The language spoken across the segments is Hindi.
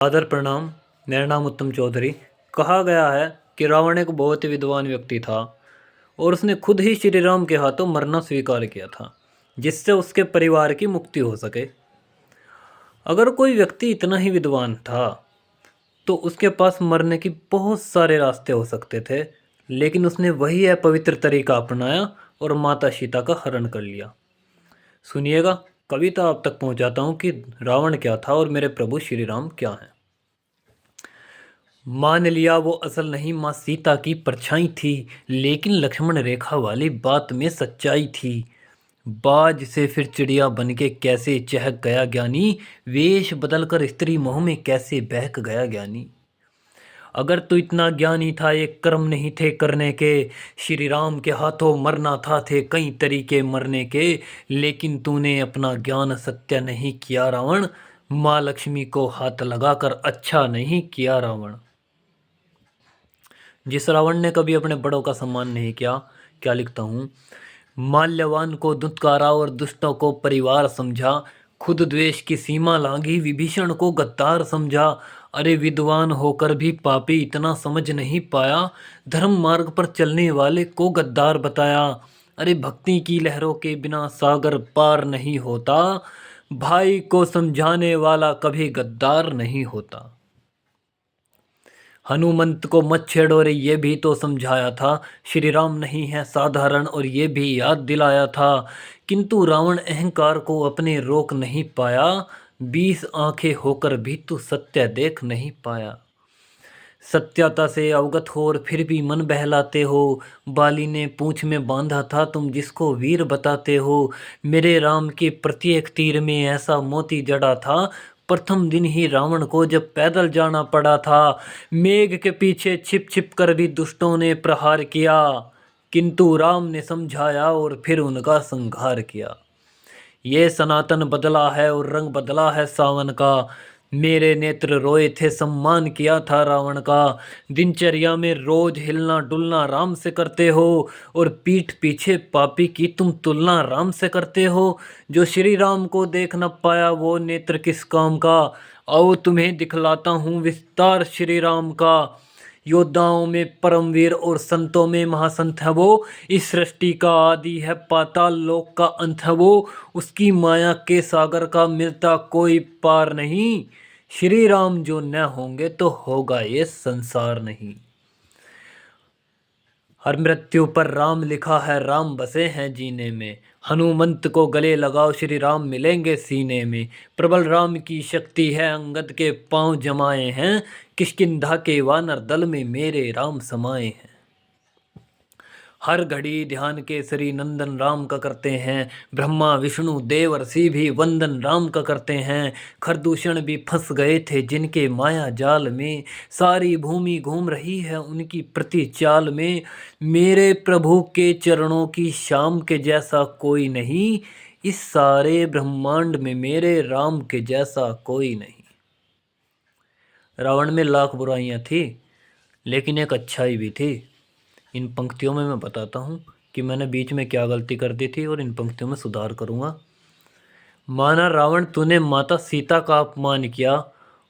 आदर प्रणाम। मेरा नाम उत्तम चौधरी। कहा गया है कि रावण एक बहुत ही विद्वान व्यक्ति था और उसने खुद ही श्री राम के हाथों मरना स्वीकार किया था, जिससे उसके परिवार की मुक्ति हो सके। अगर कोई व्यक्ति इतना ही विद्वान था तो उसके पास मरने की बहुत सारे रास्ते हो सकते थे, लेकिन उसने वही अपवित्र तरीका अपनाया और माता सीता का हरण कर लिया। सुनिएगा, कविता आप तक पहुंचाता हूं कि रावण क्या था और मेरे प्रभु श्री राम क्या हैं। मान लिया वो असल नहीं माँ सीता की परछाई थी, लेकिन लक्ष्मण रेखा वाली बात में सच्चाई थी। बाज से फिर चिड़िया बनके कैसे चहक गया ज्ञानी, वेश बदलकर स्त्री मोह में कैसे बहक गया ज्ञानी। अगर तू इतना ज्ञानी था, ये कर्म नहीं थे करने के, श्री राम के हाथों मरना था, थे कई तरीके मरने के, लेकिन तूने अपना ज्ञान सत्य नहीं किया रावण, माँ लक्ष्मी को हाथ लगाकर अच्छा नहीं किया रावण। जिस रावण ने कभी अपने बड़ों का सम्मान नहीं किया, क्या लिखता हूँ, माल्यवान को दुत्कारा और दुष्टों को परिवार समझा, खुद द्वेष की सीमा लांघी, विभीषण को गद्दार समझा। अरे विद्वान होकर भी पापी इतना समझ नहीं पाया, धर्म मार्ग पर चलने वाले को गद्दार बताया। अरे भक्ति की लहरों के बिना सागर पार नहीं होता, भाई को समझाने वाला कभी गद्दार नहीं होता। हनुमंत को मत छेड़ो रे, ये भी तो समझाया था, श्री राम नहीं है साधारण और ये भी याद दिलाया था। किंतु रावण अहंकार को अपने रोक नहीं पाया, 20 आंखें होकर भी तू सत्य देख नहीं पाया। सत्यता से अवगत हो और फिर भी मन बहलाते हो, बाली ने पूंछ में बांधा था तुम जिसको वीर बताते हो। मेरे राम के प्रत्येक तीर में ऐसा मोती जड़ा था, प्रथम दिन ही रावण को जब पैदल जाना पड़ा था। मेघ के पीछे छिप छिप कर भी दुष्टों ने प्रहार किया, किंतु राम ने समझाया और फिर उनका संहार किया। ये सनातन बदला है और रंग बदला है सावन का, मेरे नेत्र रोए थे सम्मान किया था रावण का। दिनचर्या में रोज हिलना डुलना राम से करते हो और पीठ पीछे पापी की तुम तुलना राम से करते हो। जो श्री राम को देख न पाया वो नेत्र किस काम का, आओ तुम्हें दिखलाता हूँ विस्तार श्री राम का। योद्धाओं में परमवीर और संतों में महासंत है वो, इस सृष्टि का आदि है पाताल लोक का अंत है वो, उसकी माया के सागर का मिलता कोई पार नहीं। श्री राम जो न होंगे तो होगा ये संसार नहीं। हर मृत्यु पर राम लिखा है, राम बसे हैं जीने में, हनुमंत को गले लगाओ श्री राम मिलेंगे सीने में। प्रबल राम की शक्ति है, अंगद के पांव जमाए हैं, किष्किंधा के वानर दल में मेरे राम समाये हैं। हर घड़ी ध्यान केसरी नंदन राम का करते हैं, ब्रह्मा विष्णु देवर्षि भी वंदन राम का करते हैं। खरदूषण भी फंस गए थे जिनके माया जाल में, सारी भूमि घूम रही है उनकी प्रति चाल में। मेरे प्रभु के चरणों की शाम के जैसा कोई नहीं, इस सारे ब्रह्मांड में मेरे राम के जैसा कोई नहीं। रावण में लाख बुराइयां थी, लेकिन एक अच्छाई भी थी। इन पंक्तियों में मैं बताता हूँ कि मैंने बीच में क्या गलती कर दी थी और इन पंक्तियों में सुधार करूँगा। माना रावण तूने माता सीता का अपमान किया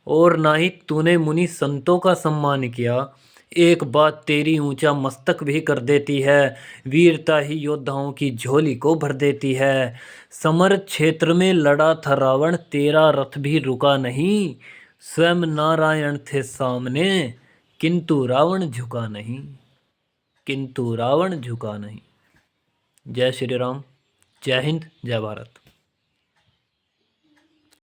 और ना ही तूने मुनि संतों का सम्मान किया। एक बात तेरी ऊंचा मस्तक भी कर देती है, वीरता ही योद्धाओं की झोली को भर देती है। समर क्षेत्र में लड़ा था रावण, तेरा रथ भी रुका नहीं, स्वयं नारायण थे सामने, किंतु रावण झुका नहीं, किंतु रावण झुका नहीं। जय श्री राम, जय हिंद, जय भारत।